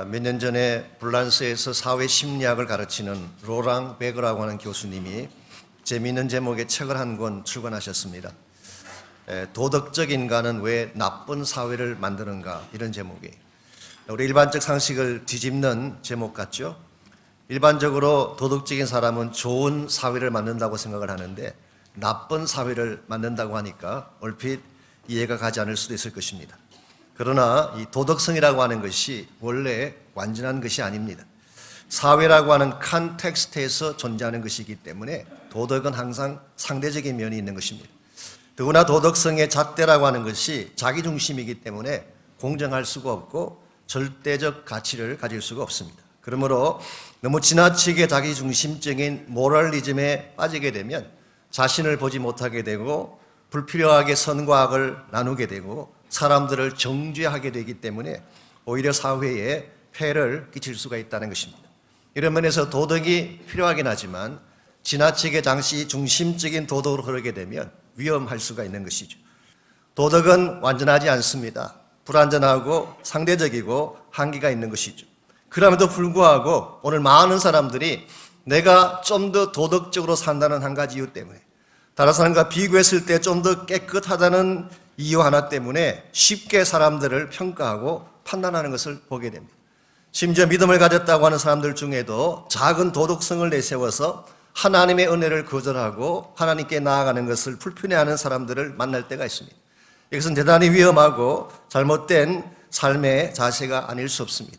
몇 년 전에 불란스에서 사회 심리학을 가르치는 로랑 베거라고 하는 교수님이 재미있는 제목의 책을 한 권 출간하셨습니다. 도덕적 인간은 왜 나쁜 사회를 만드는가, 이런 제목이에요. 우리 일반적 상식을 뒤집는 제목 같죠? 일반적으로 도덕적인 사람은 좋은 사회를 만든다고 생각을 하는데 나쁜 사회를 만든다고 하니까 얼핏 이해가 가지 않을 수도 있을 것입니다. 그러나 이 도덕성이라고 하는 것이 원래 완전한 것이 아닙니다. 사회라고 하는 컨텍스트에서 존재하는 것이기 때문에 도덕은 항상 상대적인 면이 있는 것입니다. 더구나 도덕성의 잣대라고 하는 것이 자기중심이기 때문에 공정할 수가 없고 절대적 가치를 가질 수가 없습니다. 그러므로 너무 지나치게 자기중심적인 모럴리즘에 빠지게 되면 자신을 보지 못하게 되고 불필요하게 선과 악을 나누게 되고 사람들을 정죄하게 되기 때문에 오히려 사회에 폐를 끼칠 수가 있다는 것입니다. 이런 면에서 도덕이 필요하긴 하지만 지나치게 장시중심적인 도덕으로 흐르게 되면 위험할 수가 있는 것이죠. 도덕은 완전하지 않습니다. 불완전하고 상대적이고 한계가 있는 것이죠. 그럼에도 불구하고 오늘 많은 사람들이 내가 좀 더 도덕적으로 산다는 한 가지 이유 때문에, 다른 사람과 비교했을 때 좀 더 깨끗하다는 이유 하나 때문에 쉽게 사람들을 평가하고 판단하는 것을 보게 됩니다. 심지어 믿음을 가졌다고 하는 사람들 중에도 작은 도덕성을 내세워서 하나님의 은혜를 거절하고 하나님께 나아가는 것을 불편해하는 사람들을 만날 때가 있습니다. 이것은 대단히 위험하고 잘못된 삶의 자세가 아닐 수 없습니다.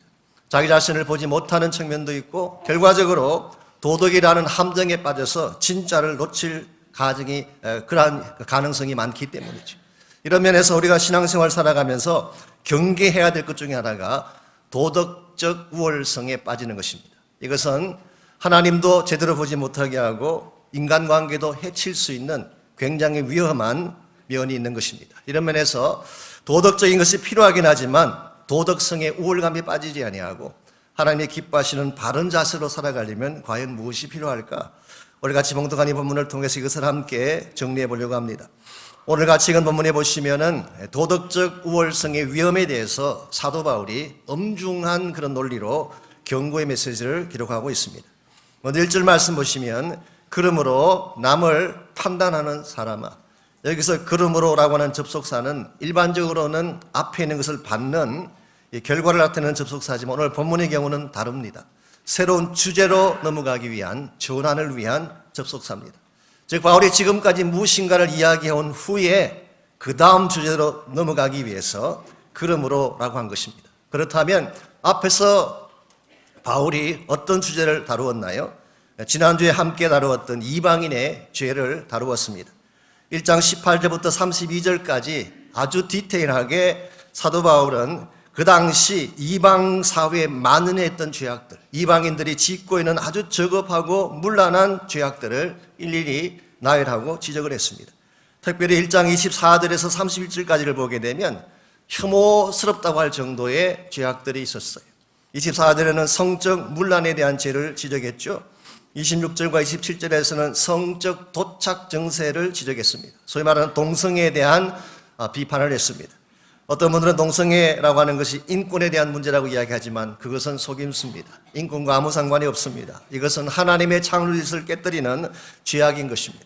자기 자신을 보지 못하는 측면도 있고 결과적으로 도덕이라는 함정에 빠져서 진짜를 놓칠 그러한 가능성이 많기 때문이죠. 이런 면에서 우리가 신앙생활 살아가면서 경계해야 될 것 중에 하나가 도덕적 우월성에 빠지는 것입니다. 이것은 하나님도 제대로 보지 못하게 하고 인간관계도 해칠 수 있는 굉장히 위험한 면이 있는 것입니다. 이런 면에서 도덕적인 것이 필요하긴 하지만 도덕성의 우월감에 빠지지 아니하고 하나님이 기뻐하시는 바른 자세로 살아가려면 과연 무엇이 필요할까? 오늘 같이 봉독한 이 본문을 통해서 이것을 함께 정리해 보려고 합니다. 오늘 같이 읽은 본문에 보시면은 도덕적 우월성의 위험에 대해서 사도 바울이 엄중한 그런 논리로 경고의 메시지를 기록하고 있습니다. 먼저 1절 말씀 보시면 그러므로 남을 판단하는 사람아, 여기서 그러므로라고 하는 접속사는 일반적으로는 앞에 있는 것을 받는 결과를 나타내는 접속사지만 오늘 본문의 경우는 다릅니다. 새로운 주제로 넘어가기 위한 전환을 위한 접속사입니다. 즉 바울이 지금까지 무엇인가를 이야기해온 후에 그 다음 주제로 넘어가기 위해서 그러므로라고 한 것입니다. 그렇다면 앞에서 바울이 어떤 주제를 다루었나요? 지난주에 함께 다루었던 이방인의 죄를 다루었습니다. 1장 18절부터 32절까지 아주 디테일하게 사도 바울은 그 당시 이방 사회에 만연했던 죄악들, 이방인들이 짓고 있는 아주 저급하고 문란한 죄악들을 일일이 나열하고 지적을 했습니다. 특별히 1장 24절에서 31절까지를 보게 되면 혐오스럽다고 할 정도의 죄악들이 있었어요. 24절에는 성적 문란에 대한 죄를 지적했죠. 26절과 27절에서는 성적 도착 정세를 지적했습니다. 소위 말하는 동성애에 대한 비판을 했습니다. 어떤 분들은 동성애라고 하는 것이 인권에 대한 문제라고 이야기하지만 그것은 속임수입니다. 인권과 아무 상관이 없습니다. 이것은 하나님의 창조짓을 깨뜨리는 죄악인 것입니다.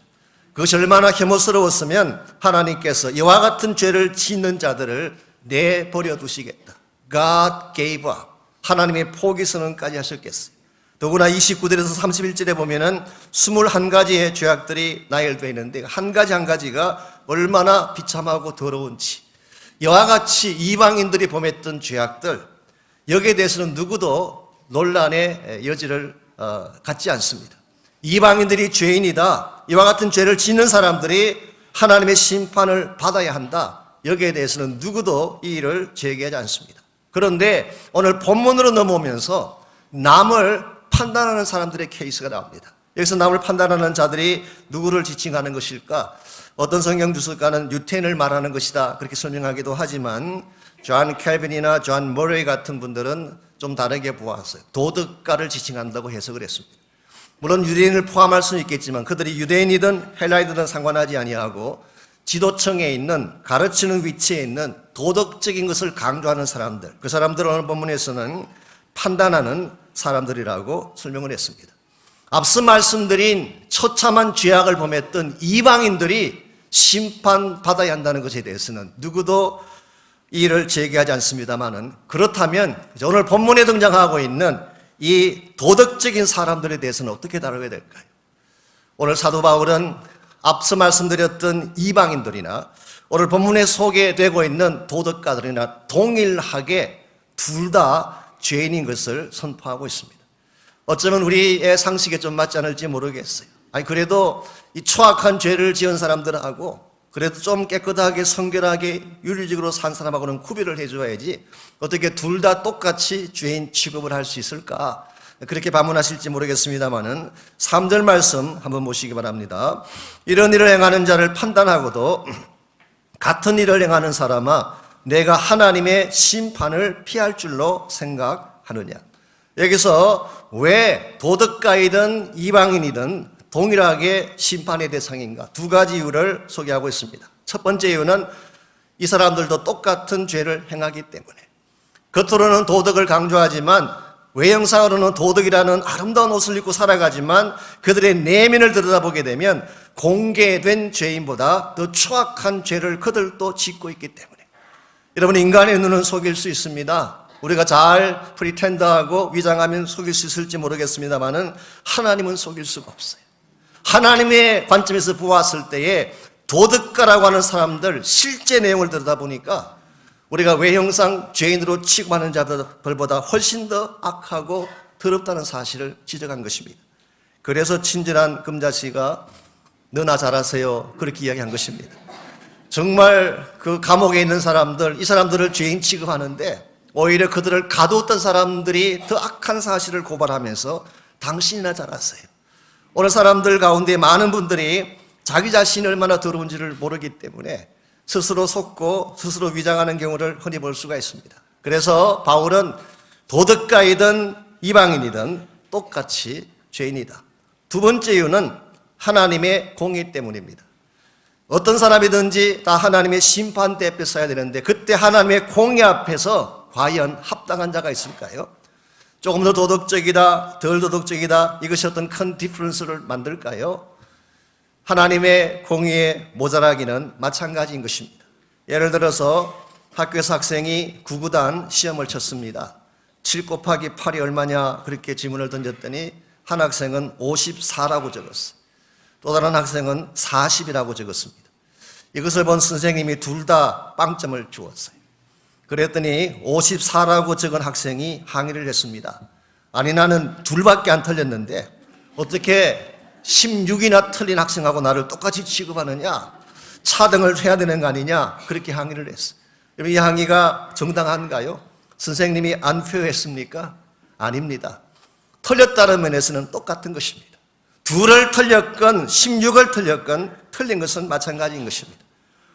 그것이 얼마나 혐오스러웠으면 하나님께서 이와 같은 죄를 짓는 자들을 내버려 두시겠다. God gave up. 하나님의 포기 선언까지 하셨겠어요. 더구나 29절에서 31절에 보면은 21가지의 죄악들이 나열되어 있는데 한 가지 한 가지가 얼마나 비참하고 더러운지, 이와 같이 이방인들이 범했던 죄악들, 여기에 대해서는 누구도 논란의 여지를 갖지 않습니다. 이방인들이 죄인이다, 이와 같은 죄를 짓는 사람들이 하나님의 심판을 받아야 한다, 여기에 대해서는 누구도 이 일을 제기하지 않습니다. 그런데 오늘 본문으로 넘어오면서 남을 판단하는 사람들의 케이스가 나옵니다. 여기서 남을 판단하는 자들이 누구를 지칭하는 것일까? 어떤 성경 주석가는 뉴텐을 말하는 것이다, 그렇게 설명하기도 하지만 존 캘빈이나 존 머레이 같은 분들은 좀 다르게 보았어요. 도덕가를 지칭한다고 해석을 했습니다. 물론 유대인을 포함할 수는 있겠지만 그들이 유대인이든 헬라인이든 상관하지 아니하고 지도층에 있는, 가르치는 위치에 있는 도덕적인 것을 강조하는 사람들, 그 사람들은 오늘 본문에서는 판단하는 사람들이라고 설명을 했습니다. 앞서 말씀드린 처참한 죄악을 범했던 이방인들이 심판받아야 한다는 것에 대해서는 누구도 이의를 제기하지 않습니다만은, 그렇다면 오늘 본문에 등장하고 있는 이 도덕적인 사람들에 대해서는 어떻게 다뤄야 될까요? 오늘 사도 바울은 앞서 말씀드렸던 이방인들이나 오늘 본문에 소개되고 있는 도덕가들이나 동일하게 둘 다 죄인인 것을 선포하고 있습니다. 어쩌면 우리의 상식에 좀 맞지 않을지 모르겠어요. 그래도 이 추악한 죄를 지은 사람들하고 그래도 좀 깨끗하게 성결하게 윤리적으로 산 사람하고는 구별을 해줘야지 어떻게 둘 다 똑같이 죄인 취급을 할 수 있을까? 그렇게 반문하실지 모르겠습니다만은 3절 말씀 한번 보시기 바랍니다. 이런 일을 행하는 자를 판단하고도 같은 일을 행하는 사람아 내가 하나님의 심판을 피할 줄로 생각하느냐. 여기서 왜 도덕가이든 이방인이든 동일하게 심판의 대상인가? 두 가지 이유를 소개하고 있습니다. 첫 번째 이유는 이 사람들도 똑같은 죄를 행하기 때문에, 겉으로는 도덕을 강조하지만 외형상으로는 도덕이라는 아름다운 옷을 입고 살아가지만 그들의 내면을 들여다보게 되면 공개된 죄인보다 더 추악한 죄를 그들도 짓고 있기 때문에, 여러분, 인간의 눈은 속일 수 있습니다. 우리가 잘 프리텐더하고 위장하면 속일 수 있을지 모르겠습니다만은 하나님은 속일 수가 없어요. 하나님의 관점에서 보았을 때에 도덕가라고 하는 사람들 실제 내용을 들여다보니까 우리가 외형상 죄인으로 취급하는 자들보다 훨씬 더 악하고 더럽다는 사실을 지적한 것입니다. 그래서 친절한 금자씨가 너나 잘하세요 그렇게 이야기한 것입니다. 정말 그 감옥에 있는 사람들, 이 사람들을 죄인 취급하는데 오히려 그들을 가두었던 사람들이 더 악한 사실을 고발하면서 당신이나 잘하세요. 오늘 사람들 가운데 많은 분들이 자기 자신이 얼마나 더러운지를 모르기 때문에 스스로 속고 스스로 위장하는 경우를 흔히 볼 수가 있습니다. 그래서 바울은 도덕가이든 이방인이든 똑같이 죄인이다. 두 번째 이유는 하나님의 공의 때문입니다. 어떤 사람이든지 다 하나님의 심판대 앞에 서야 되는데 그때 하나님의 공의 앞에서 과연 합당한 자가 있을까요? 조금 더 도덕적이다, 덜 도덕적이다, 이것이 어떤 큰 디퍼런스를 만들까요? 하나님의 공의에 모자라기는 마찬가지인 것입니다. 예를 들어서 학교에서 학생이 구구단 시험을 쳤습니다. 7 곱하기 8이 얼마냐 그렇게 질문을 던졌더니 한 학생은 54라고 적었어요. 또 다른 학생은 40이라고 적었습니다. 이것을 본 선생님이 둘 다 빵점을 주었어요. 그랬더니 54라고 적은 학생이 항의를 했습니다. 아니, 나는 둘밖에 안 틀렸는데 어떻게 16이나 틀린 학생하고 나를 똑같이 취급하느냐, 차등을 해야 되는 거 아니냐, 그렇게 항의를 했어요. 이 항의가 정당한가요? 선생님이 unfair했습니까? 아닙니다. 틀렸다는 면에서는 똑같은 것입니다. 둘을 틀렸건 16을 틀렸건 틀린 것은 마찬가지인 것입니다.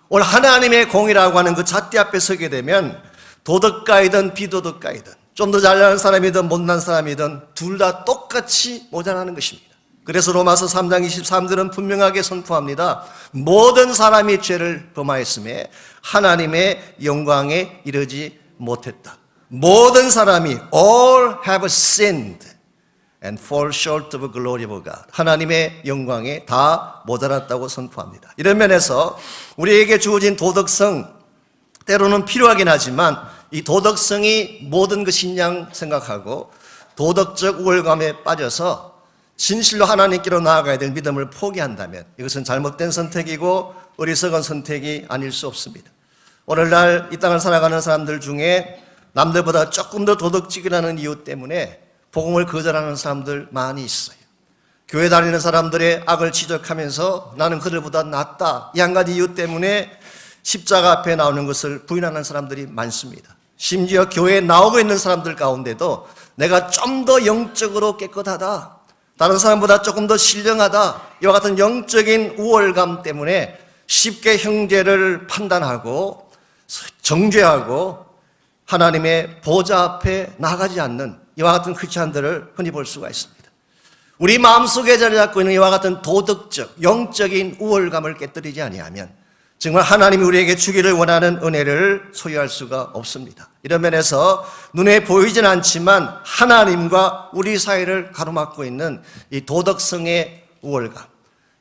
오늘 하나님의 공의라고 하는 그 잣대 앞에 서게 되면 도덕가이든 비도덕가이든 좀 더 잘나는 사람이든 못난 사람이든 둘 다 똑같이 모자라는 것입니다. 그래서 로마서 3장 23절은 분명하게 선포합니다. 모든 사람이 죄를 범하였음에 하나님의 영광에 이르지 못했다. 모든 사람이 all have sinned and fall short of the glory of God. 하나님의 영광에 다 모자랐다고 선포합니다. 이런 면에서 우리에게 주어진 도덕성, 때로는 필요하긴 하지만 이 도덕성이 모든 것인 양 생각하고 도덕적 우월감에 빠져서 진실로 하나님께로 나아가야 될 믿음을 포기한다면 이것은 잘못된 선택이고 어리석은 선택이 아닐 수 없습니다. 오늘날 이 땅을 살아가는 사람들 중에 남들보다 조금 더 도덕적이라는 이유 때문에 복음을 거절하는 사람들 많이 있어요. 교회 다니는 사람들의 악을 지적하면서 나는 그들보다 낫다, 이 한 가지 이유 때문에 십자가 앞에 나오는 것을 부인하는 사람들이 많습니다. 심지어 교회에 나오고 있는 사람들 가운데도 내가 좀 더 영적으로 깨끗하다, 다른 사람보다 조금 더 신령하다, 이와 같은 영적인 우월감 때문에 쉽게 형제를 판단하고 정죄하고 하나님의 보좌 앞에 나가지 않는 이와 같은 크리스찬들을 흔히 볼 수가 있습니다. 우리 마음속에 자리 잡고 있는 이와 같은 도덕적, 영적인 우월감을 깨뜨리지 아니하면 정말 하나님이 우리에게 주기를 원하는 은혜를 소유할 수가 없습니다. 이런 면에서 눈에 보이진 않지만 하나님과 우리 사이를 가로막고 있는 이 도덕성의 우월감,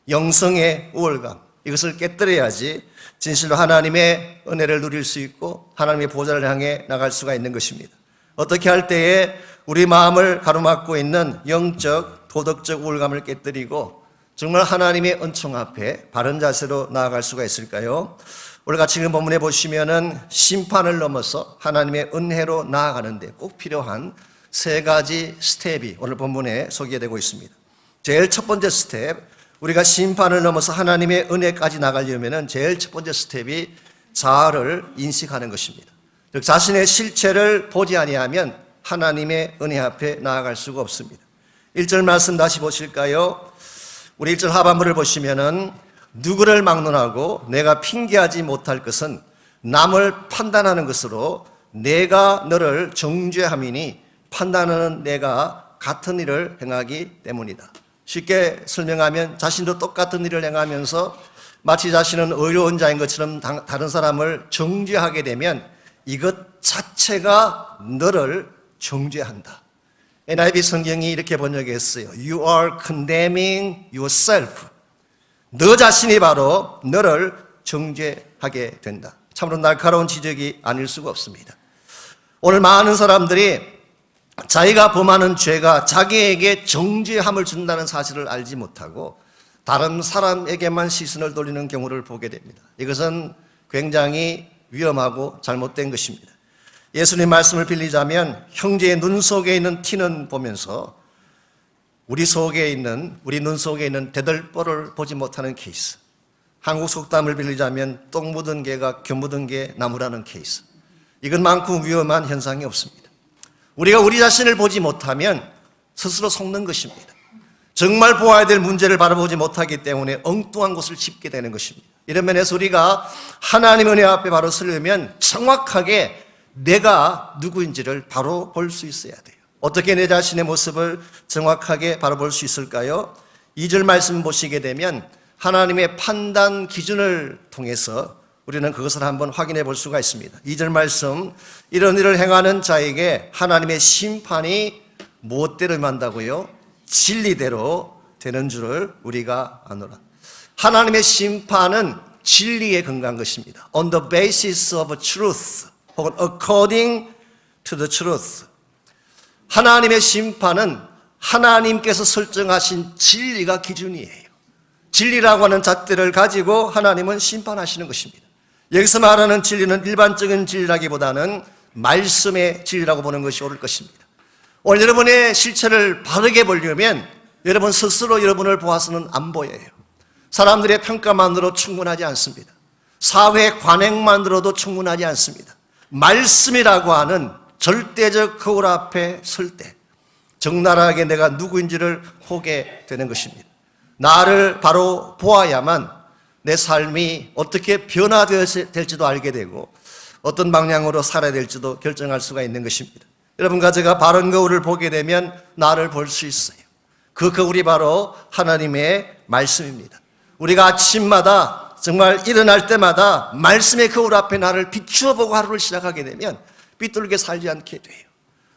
영성의 우월감, 이것을 깨뜨려야지 진실로 하나님의 은혜를 누릴 수 있고 하나님의 보좌를 향해 나갈 수가 있는 것입니다. 어떻게 할 때에 우리 마음을 가로막고 있는 영적, 도덕적 우월감을 깨뜨리고 정말 하나님의 은총 앞에 바른 자세로 나아갈 수가 있을까요? 오늘 같이 읽은 본문에 보시면은 심판을 넘어서 하나님의 은혜로 나아가는데 꼭 필요한 세 가지 스텝이 오늘 본문에 소개되고 있습니다. 제일 첫 번째 스텝, 우리가 심판을 넘어서 하나님의 은혜까지 나가려면은 제일 첫 번째 스텝이 자아를 인식하는 것입니다. 즉 자신의 실체를 보지 아니하면 하나님의 은혜 앞에 나아갈 수가 없습니다. 1절 말씀 다시 보실까요? 우리 1절 하반부를 보시면은 누구를 막론하고 내가 핑계하지 못할 것은 남을 판단하는 것으로 내가 너를 정죄함이니 판단하는 내가 같은 일을 행하기 때문이다. 쉽게 설명하면 자신도 똑같은 일을 행하면서 마치 자신은 의로운 자인 것처럼 다른 사람을 정죄하게 되면 이것 자체가 너를 정죄한다. NIV 성경이 이렇게 번역했어요. You are condemning yourself. 너 자신이 바로 너를 정죄하게 된다. 참으로 날카로운 지적이 아닐 수가 없습니다. 오늘 많은 사람들이 자기가 범하는 죄가 자기에게 정죄함을 준다는 사실을 알지 못하고 다른 사람에게만 시선을 돌리는 경우를 보게 됩니다. 이것은 굉장히 위험하고 잘못된 것입니다. 예수님 말씀을 빌리자면 형제의 눈 속에 있는 티는 보면서 우리 눈 속에 있는 대들보를 보지 못하는 케이스. 한국 속담을 빌리자면 똥 묻은 개가 겨 묻은 개 나무라는 케이스. 이것만큼 위험한 현상이 없습니다. 우리가 우리 자신을 보지 못하면 스스로 속는 것입니다. 정말 보아야 될 문제를 바라보지 못하기 때문에 엉뚱한 곳을 짚게 되는 것입니다. 이런 면에서 우리가 하나님 은혜 앞에 바로 서려면 정확하게 내가 누구인지를 바로 볼 수 있어야 돼요. 어떻게 내 자신의 모습을 정확하게 바로 볼 수 있을까요? 2절 말씀 보시게 되면 하나님의 판단 기준을 통해서 우리는 그것을 한번 확인해 볼 수가 있습니다. 2절 말씀, 이런 일을 행하는 자에게 하나님의 심판이 무엇대로 임한다고요? 진리대로 되는 줄을 우리가 아노라. 하나님의 심판은 진리에 근거한 것입니다. On the basis of truth 혹은 according to the truth. 하나님의 심판은 하나님께서 설정하신 진리가 기준이에요. 진리라고 하는 잣대를 가지고 하나님은 심판하시는 것입니다. 여기서 말하는 진리는 일반적인 진리라기보다는 말씀의 진리라고 보는 것이 옳을 것입니다. 오늘 여러분의 실체를 바르게 보려면 여러분 스스로 여러분을 보아서는 안 보여요. 사람들의 평가만으로 충분하지 않습니다. 사회 관행만으로도 충분하지 않습니다. 말씀이라고 하는 절대적 거울 앞에 설 때 적나라하게 내가 누구인지를 보게 되는 것입니다. 나를 바로 보아야만 내 삶이 어떻게 변화될지도 알게 되고 어떤 방향으로 살아야 될지도 결정할 수가 있는 것입니다. 여러분과 제가 바른 거울을 보게 되면 나를 볼 수 있어요. 그 거울이 바로 하나님의 말씀입니다. 우리가 아침마다 정말 일어날 때마다 말씀의 거울 앞에 나를 비추어 보고 하루를 시작하게 되면 삐뚤게 살지 않게 돼요.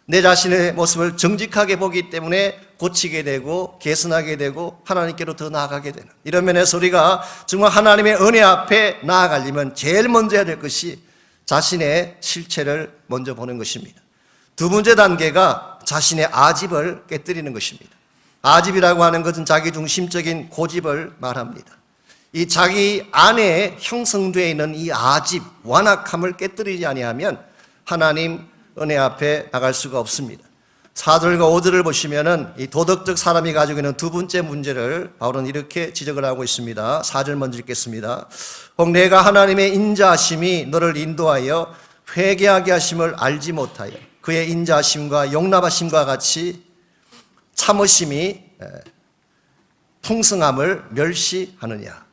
내 자신의 모습을 정직하게 보기 때문에 고치게 되고 개선하게 되고 하나님께로 더 나아가게 되는 이런 면에서 우리가 정말 하나님의 은혜 앞에 나아가려면 제일 먼저 해야 될 것이 자신의 실체를 먼저 보는 것입니다. 두 번째 단계가 자신의 아집을 깨뜨리는 것입니다. 아집이라고 하는 것은 자기중심적인 고집을 말합니다. 이 자기 안에 형성되어 있는 이 아집, 완악함을 깨뜨리지 아니하면 하나님 은혜 앞에 나갈 수가 없습니다. 4절과 5절을 보시면은 이 도덕적 사람이 가지고 있는 두 번째 문제를 바울은 이렇게 지적을 하고 있습니다. 4절 먼저 읽겠습니다. 혹 내가 하나님의 인자하심이 너를 인도하여 회개하게 하심을 알지 못하여 그의 인자하심과 용납하심과 같이 참으심이 풍성함을 멸시하느냐.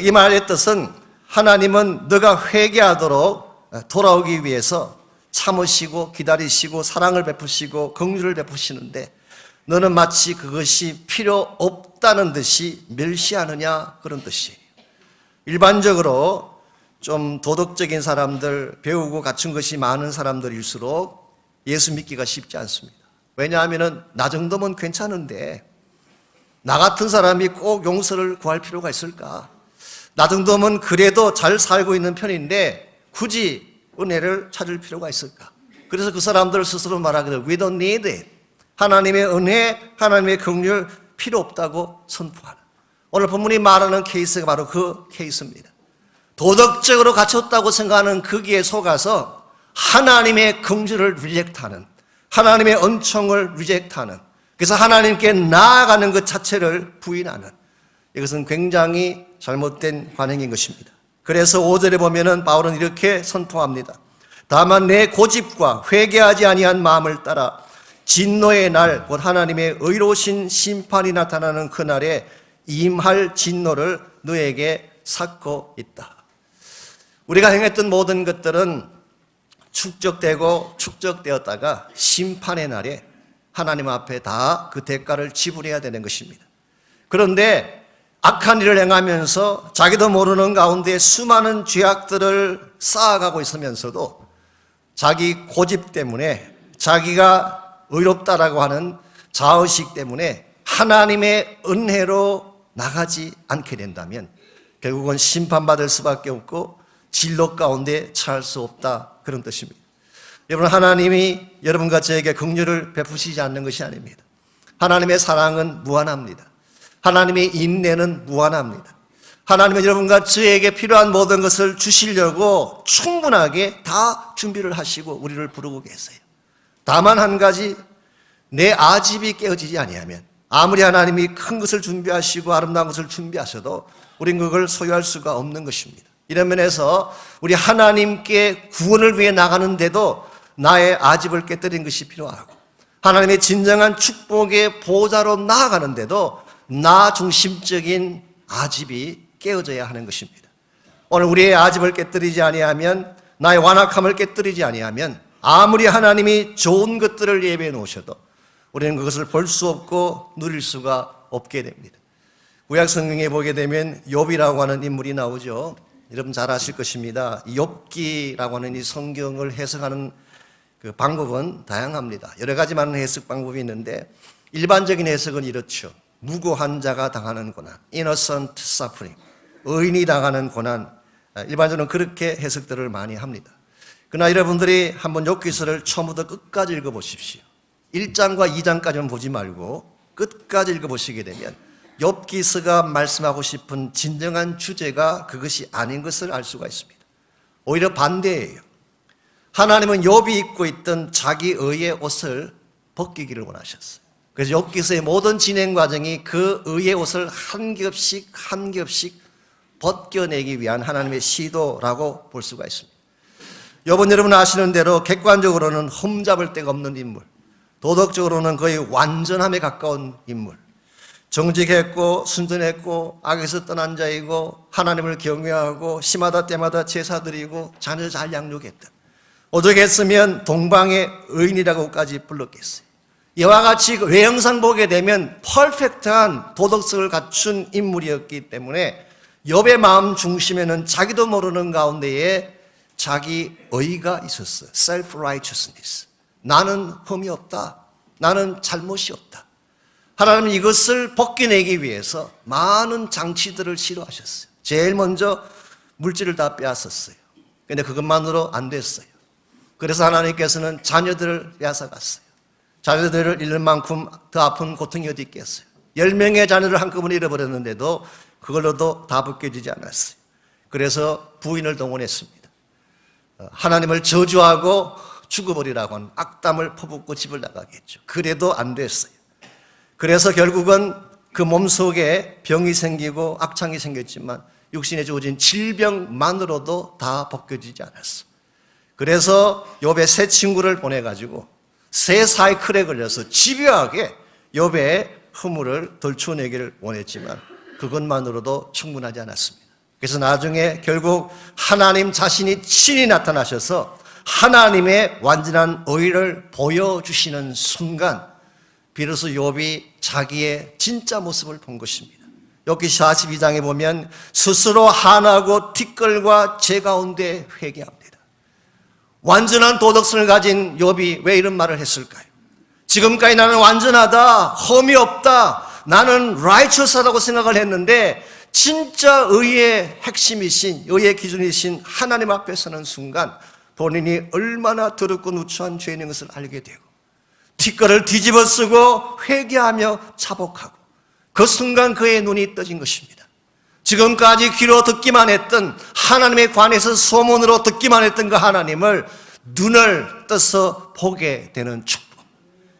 이 말의 뜻은 하나님은 너가 회개하도록 돌아오기 위해서 참으시고 기다리시고 사랑을 베푸시고 긍휼을 베푸시는데 너는 마치 그것이 필요 없다는 듯이 멸시하느냐 그런 뜻이에요. 일반적으로 좀 도덕적인 사람들, 배우고 갖춘 것이 많은 사람들일수록 예수 믿기가 쉽지 않습니다. 왜냐하면 나 정도면 괜찮은데 나 같은 사람이 꼭 용서를 구할 필요가 있을까? 나 정도면 그래도 잘 살고 있는 편인데 굳이 은혜를 찾을 필요가 있을까? 그래서 그 사람들 스스로 말하거든. We don't need it. 하나님의 은혜, 하나님의 긍휼 필요 없다고 선포하는. 오늘 본문이 말하는 케이스가 바로 그 케이스입니다. 도덕적으로 갖췄다고 생각하는 거기에 속아서 하나님의 긍휼을 리젝트하는, 하나님의 은총을 리젝트하는, 그래서 하나님께 나아가는 것 자체를 부인하는, 이것은 굉장히 잘못된 관행인 것입니다. 그래서 5절에 보면은 바울은 이렇게 선포합니다. 다만 내 고집과 회개하지 아니한 마음을 따라 진노의 날, 곧 하나님의 의로우신 심판이 나타나는 그날에 임할 진노를 너에게 삭고 있다. 우리가 행했던 모든 것들은 축적되었다가 심판의 날에 하나님 앞에 다 그 대가를 지불해야 되는 것입니다. 그런데 악한 일을 행하면서 자기도 모르는 가운데 수많은 죄악들을 쌓아가고 있으면서도 자기 고집 때문에, 자기가 의롭다라고 하는 자의식 때문에 하나님의 은혜로 나가지 않게 된다면 결국은 심판받을 수밖에 없고 진로 가운데 처할 수 없다, 그런 뜻입니다. 여러분, 하나님이 여러분과 저에게 긍휼을 베푸시지 않는 것이 아닙니다. 하나님의 사랑은 무한합니다. 하나님의 인내는 무한합니다. 하나님은 여러분과 저에게 필요한 모든 것을 주시려고 충분하게 다 준비를 하시고 우리를 부르고 계세요. 다만 한 가지, 내 아집이 깨어지지 아니하면 아무리 하나님이 큰 것을 준비하시고 아름다운 것을 준비하셔도 우린 그걸 소유할 수가 없는 것입니다. 이런 면에서 우리 하나님께 구원을 위해 나가는데도 나의 아집을 깨뜨린 것이 필요하고, 하나님의 진정한 축복의 보호자로 나아가는데도 나 중심적인 아집이 깨어져야 하는 것입니다. 오늘 우리의 아집을 깨뜨리지 아니하면, 나의 완악함을 깨뜨리지 아니하면 아무리 하나님이 좋은 것들을 예배해 놓으셔도 우리는 그것을 볼 수 없고 누릴 수가 없게 됩니다. 구약 성경에 보게 되면 욥이라고 하는 인물이 나오죠. 여러분 잘 아실 것입니다. 욥기라고 하는 이 성경을 해석하는 그 방법은 다양합니다. 여러 가지 많은 해석 방법이 있는데 일반적인 해석은 이렇죠. 무고한 자가 당하는 고난, innocent suffering, 의인이 당하는 고난, 일반적으로 그렇게 해석들을 많이 합니다. 그러나 여러분들이 한번 욥기서를 처음부터 끝까지 읽어보십시오. 1장과 2장까지만 보지 말고 끝까지 읽어보시게 되면 욥기서가 말씀하고 싶은 진정한 주제가 그것이 아닌 것을 알 수가 있습니다. 오히려 반대예요. 하나님은 욥이 입고 있던 자기 의의 옷을 벗기기를 원하셨어요. 그래서 욥기서의 모든 진행 과정이 그 의의 옷을 한 겹씩 한 겹씩 벗겨내기 위한 하나님의 시도라고 볼 수가 있습니다. 욥은 여러분 아시는 대로 객관적으로는 흠잡을 데가 없는 인물, 도덕적으로는 거의 완전함에 가까운 인물, 정직했고 순전했고 악에서 떠난 자이고 하나님을 경외하고 심하다 때마다 제사 드리고 자녀 잘 양육했던, 오죽했으면 동방의 의인이라고까지 불렀겠어요. 이와 같이 외형상 보게 되면 퍼펙트한 도덕성을 갖춘 인물이었기 때문에 욥의 마음 중심에는 자기도 모르는 가운데에 자기 의가 있었어요. self-righteousness. 나는 흠이 없다. 나는 잘못이 없다. 하나님은 이것을 벗겨내기 위해서 많은 장치들을 시도하셨어요. 제일 먼저 물질을 다 빼앗았어요. 그런데 그것만으로 안 됐어요. 그래서 하나님께서는 자녀들을 빼앗아갔어요. 자녀들을 잃는 만큼 더 아픈 고통이 어디 있겠어요. 10명의 자녀를 한꺼번에 잃어버렸는데도 그걸로도 다 벗겨지지 않았어요. 그래서 부인을 동원했습니다. 하나님을 저주하고 죽어버리라고 하는 악담을 퍼붓고 집을 나가겠죠. 그래도 안 됐어요. 그래서 결국은 그 몸속에 병이 생기고 악창이 생겼지만 육신에 주어진 질병만으로도 다 벗겨지지 않았어. 그래서 욥의 세 친구를 보내가지고 새 사이클에 걸려서 집요하게 욥의 허물을 덜쳐내기를 원했지만 그것만으로도 충분하지 않았습니다. 그래서 나중에 결국 하나님 자신이 친히 나타나셔서 하나님의 완전한 의를 보여주시는 순간 비로소 욥이 자기의 진짜 모습을 본 것입니다. 욥기 42장에 보면 스스로 한하고 티끌과 재 가운데 회개합니다. 완전한 도덕성을 가진 욥이 왜 이런 말을 했을까요? 지금까지 나는 완전하다, 험이 없다, 나는 righteous하다고 생각을 했는데 진짜 의의 핵심이신, 의의 기준이신 하나님 앞에 서는 순간 본인이 얼마나 더럽고 누추한 죄인인 것을 알게 되고 티끌을 뒤집어 쓰고 회개하며 자복하고 그 순간 그의 눈이 떠진 것입니다. 지금까지 귀로 듣기만 했던 하나님에 관해서 소문으로 듣기만 했던 그 하나님을 눈을 떠서 보게 되는 축복.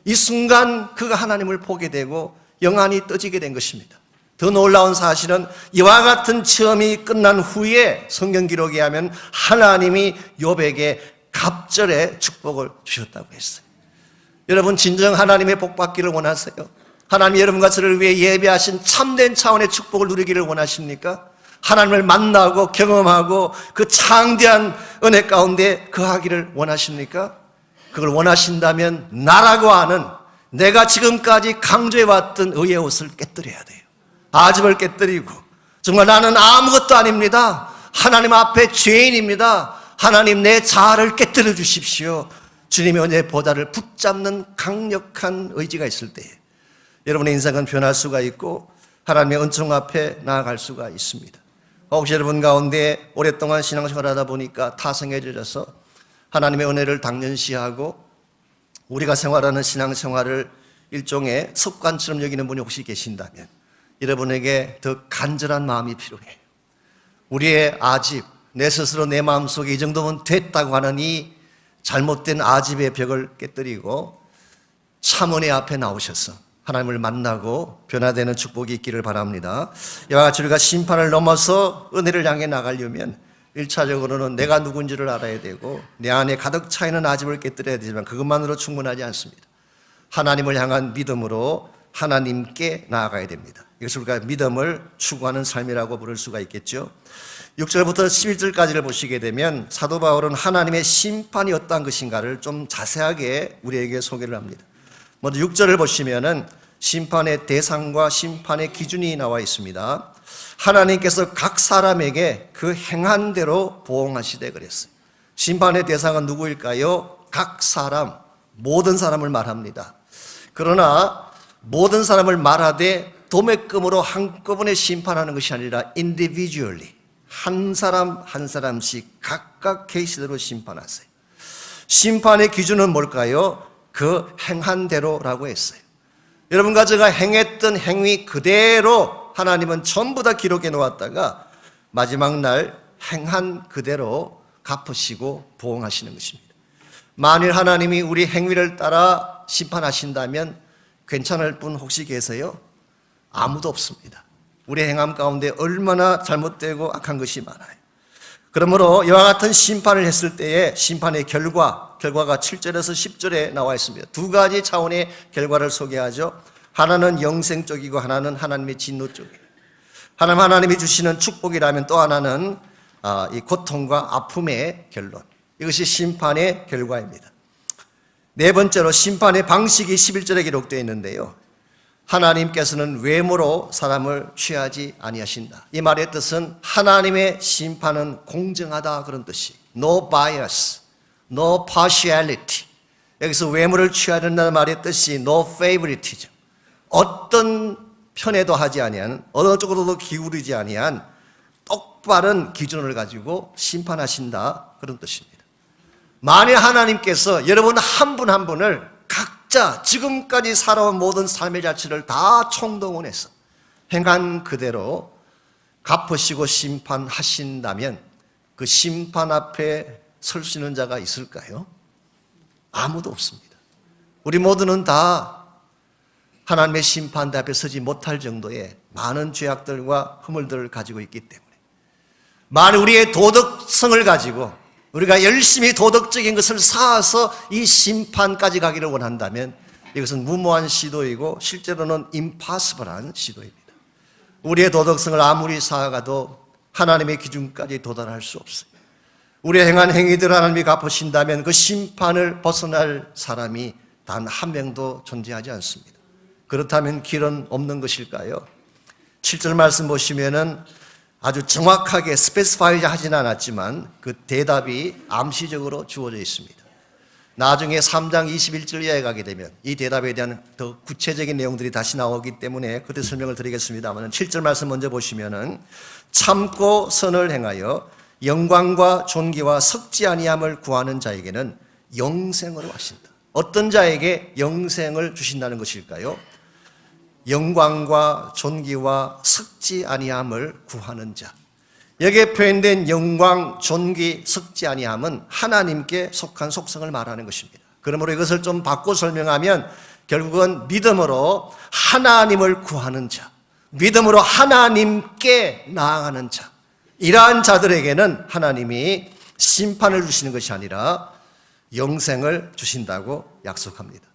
이 순간 그가 하나님을 보게 되고 영안이 떠지게 된 것입니다. 더 놀라운 사실은 이와 같은 체험이 끝난 후에 성경 기록에 하면 하나님이 욥에게 갑절의 축복을 주셨다고 했어요. 여러분 진정 하나님의 복 받기를 원하세요? 하나님이 여러분과 저를 위해 예배하신 참된 차원의 축복을 누리기를 원하십니까? 하나님을 만나고 경험하고 그 창대한 은혜 가운데 거하기를 원하십니까? 그걸 원하신다면 나라고 하는 내가 지금까지 강조해왔던 의의 옷을 깨뜨려야 돼요. 아집을 깨뜨리고 정말 나는 아무것도 아닙니다. 하나님 앞에 죄인입니다. 하나님 내 자아를 깨뜨려 주십시오. 주님의 은혜의 보좌를 붙잡는 강력한 의지가 있을 때에 여러분의 인생은 변할 수가 있고 하나님의 은총 앞에 나아갈 수가 있습니다. 혹시 여러분 가운데 오랫동안 신앙생활을 하다 보니까 타성에 젖어서 하나님의 은혜를 당연시하고 우리가 생활하는 신앙생활을 일종의 습관처럼 여기는 분이 혹시 계신다면 여러분에게 더 간절한 마음이 필요해요. 우리의 아집, 내 스스로 내 마음속에 이 정도면 됐다고 하는 이 잘못된 아집의 벽을 깨뜨리고 참 은혜 앞에 나오셔서 하나님을 만나고 변화되는 축복이 있기를 바랍니다. 이와 같이 우리가 심판을 넘어서 은혜를 향해 나가려면 1차적으로는 내가 누군지를 알아야 되고 내 안에 가득 차 있는 아집을 깨뜨려야 되지만 그것만으로 충분하지 않습니다. 하나님을 향한 믿음으로 하나님께 나아가야 됩니다. 이것을 우리가 믿음을 추구하는 삶이라고 부를 수가 있겠죠. 6절부터 11절까지를 보시게 되면 사도 바울은 하나님의 심판이 어떠한 것인가를 좀 자세하게 우리에게 소개를 합니다. 먼저 6절을 보시면은 심판의 대상과 심판의 기준이 나와 있습니다. 하나님께서 각 사람에게 그 행한 대로 보응하시되 그랬어요. 심판의 대상은 누구일까요? 각 사람, 모든 사람을 말합니다. 그러나 모든 사람을 말하되 도매금으로 한꺼번에 심판하는 것이 아니라 individually 한 사람 한 사람씩 각각 케이스대로 심판하세요. 심판의 기준은 뭘까요? 그 행한 대로라고 했어요. 여러분과 제가 행했던 행위 그대로 하나님은 전부 다 기록해 놓았다가 마지막 날 행한 그대로 갚으시고 보응하시는 것입니다. 만일 하나님이 우리 행위를 따라 심판하신다면 괜찮을 분 혹시 계세요? 아무도 없습니다. 우리 행함 가운데 얼마나 잘못되고 악한 것이 많아요. 그러므로 이와 같은 심판을 했을 때에 심판의 결과가 7절에서 10절에 나와 있습니다. 두 가지 차원의 결과를 소개하죠. 하나는 영생적이고 하나는 하나님의 진노 쪽이에요. 하나님이 주시는 축복이라면 또 하나는 이 고통과 아픔의 결론. 이것이 심판의 결과입니다. 네 번째로 심판의 방식이 11절에 기록되어 있는데요. 하나님께서는 외모로 사람을 취하지 아니하신다. 이 말의 뜻은 하나님의 심판은 공정하다 그런 뜻이. No bias, no partiality. 여기서 외모를 취해야 된다는 말의 뜻이 no favoritism. 어떤 편에도 하지 아니한, 어느 쪽으로도 기울이지 아니한 똑바른 기준을 가지고 심판하신다 그런 뜻입니다. 만일 하나님께서 여러분 한 분 한 분을 각자 지금까지 살아온 모든 삶의 자체를 다 총동원해서 행한 그대로 갚으시고 심판하신다면 그 심판 앞에 설 수 있는 자가 있을까요? 아무도 없습니다. 우리 모두는 다 하나님의 심판대 앞에 서지 못할 정도의 많은 죄악들과 허물들을 가지고 있기 때문에 만일 우리의 도덕성을 가지고 우리가 열심히 도덕적인 것을 쌓아서 이 심판까지 가기를 원한다면 이것은 무모한 시도이고 실제로는 임파서블한 시도입니다. 우리의 도덕성을 아무리 쌓아가도 하나님의 기준까지 도달할 수 없어요. 우리의 행한 행위들을 하나님이 갚으신다면 그 심판을 벗어날 사람이 단 한 명도 존재하지 않습니다. 그렇다면 길은 없는 것일까요? 7절 말씀 보시면은 아주 정확하게 스페시파이 하지는 않았지만 그 대답이 암시적으로 주어져 있습니다. 나중에 3장 21절 이하에 가게 되면 이 대답에 대한 더 구체적인 내용들이 다시 나오기 때문에 그때 설명을 드리겠습니다만 7절 말씀 먼저 보시면은 참고 선을 행하여 영광과 존귀와 썩지 아니함을 구하는 자에게는 영생으로 하신다. 어떤 자에게 영생을 주신다는 것일까요? 영광과 존귀와 썩지 아니함을 구하는 자. 여기에 표현된 영광, 존귀, 썩지 아니함은 하나님께 속한 속성을 말하는 것입니다. 그러므로 이것을 좀 바꿔 설명하면 결국은 믿음으로 하나님을 구하는 자, 믿음으로 하나님께 나아가는 자, 이러한 자들에게는 하나님이 심판을 주시는 것이 아니라 영생을 주신다고 약속합니다.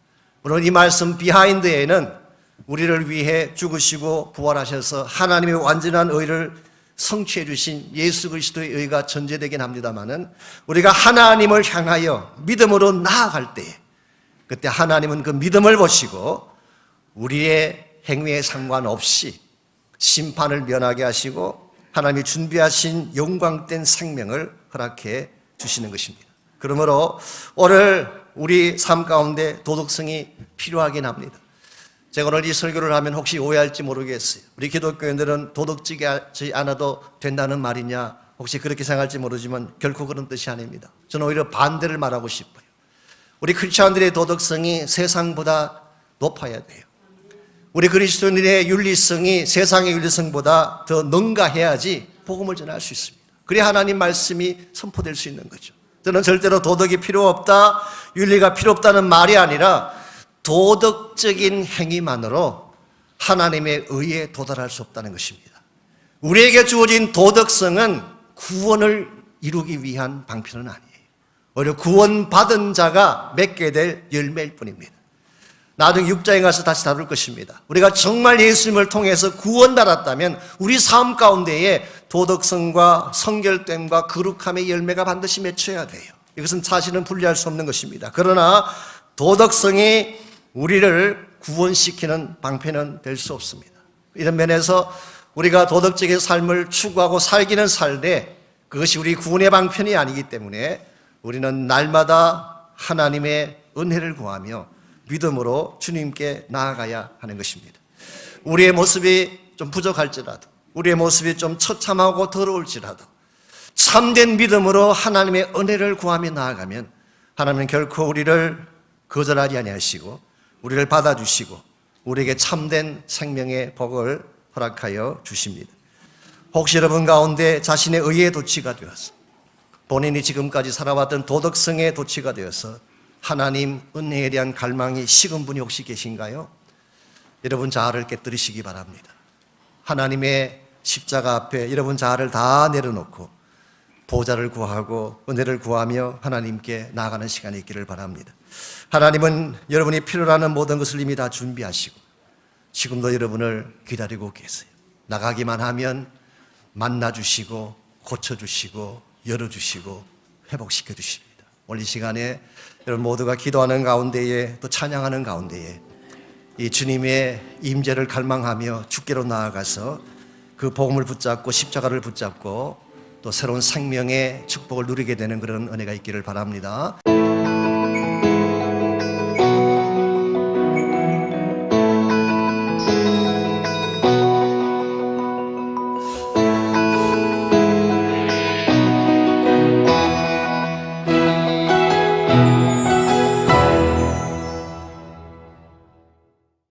물론 이 말씀 비하인드에는 우리를 위해 죽으시고 부활하셔서 하나님의 완전한 의를 성취해 주신 예수 그리스도의 의가 전제되긴 합니다마는 우리가 하나님을 향하여 믿음으로 나아갈 때에 그때 하나님은 그 믿음을 보시고 우리의 행위에 상관없이 심판을 면하게 하시고 하나님이 준비하신 영광된 생명을 허락해 주시는 것입니다. 그러므로 오늘 우리 삶 가운데 도덕성이 필요하긴 합니다. 제가 오늘 이 설교를 하면 혹시 오해할지 모르겠어요. 우리 기독교인들은 도덕적이지 않아도 된다는 말이냐, 혹시 그렇게 생각할지 모르지만 결코 그런 뜻이 아닙니다. 저는 오히려 반대를 말하고 싶어요. 우리 크리스천들의 도덕성이 세상보다 높아야 돼요. 우리 그리스도인의 윤리성이 세상의 윤리성보다 더 능가해야지 복음을 전할 수 있습니다. 그래야 하나님 말씀이 선포될 수 있는 거죠. 저는 절대로 도덕이 필요 없다, 윤리가 필요 없다는 말이 아니라 도덕적인 행위만으로 하나님의 의에 도달할 수 없다는 것입니다. 우리에게 주어진 도덕성은 구원을 이루기 위한 방편은 아니에요. 오히려 구원받은 자가 맺게 될 열매일 뿐입니다. 나중에 6장에 가서 다시 다룰 것입니다. 우리가 정말 예수님을 통해서 구원받았다면 우리 삶 가운데에 도덕성과 성결됨과 거룩함의 열매가 반드시 맺혀야 돼요. 이것은 사실은 분리할 수 없는 것입니다. 그러나 도덕성이 우리를 구원시키는 방편은 될 수 없습니다. 이런 면에서 우리가 도덕적인 삶을 추구하고 살기는 살되 그것이 우리 구원의 방편이 아니기 때문에 우리는 날마다 하나님의 은혜를 구하며 믿음으로 주님께 나아가야 하는 것입니다. 우리의 모습이 좀 부족할지라도, 우리의 모습이 좀 처참하고 더러울지라도 참된 믿음으로 하나님의 은혜를 구하며 나아가면 하나님은 결코 우리를 거절하지 아니하시고 우리를 받아주시고 우리에게 참된 생명의 복을 허락하여 주십니다. 혹시 여러분 가운데 자신의 의의 도취가 되어서 본인이 지금까지 살아왔던 도덕성의 도취가 되어서 하나님 은혜에 대한 갈망이 식은 분이 혹시 계신가요? 여러분 자아를 깨뜨리시기 바랍니다. 하나님의 십자가 앞에 여러분 자아를 다 내려놓고 보좌를 구하고 은혜를 구하며 하나님께 나아가는 시간이 있기를 바랍니다. 하나님은 여러분이 필요로 하는 모든 것을 이미 다 준비하시고 지금도 여러분을 기다리고 계세요. 나가기만 하면 만나주시고 고쳐주시고 열어주시고 회복시켜 주십니다. 오늘 이 시간에 여러분 모두가 기도하는 가운데에 또 찬양하는 가운데에 이 주님의 임재를 갈망하며 주께로 나아가서 그 복음을 붙잡고 십자가를 붙잡고 또 새로운 생명의 축복을 누리게 되는 그런 은혜가 있기를 바랍니다.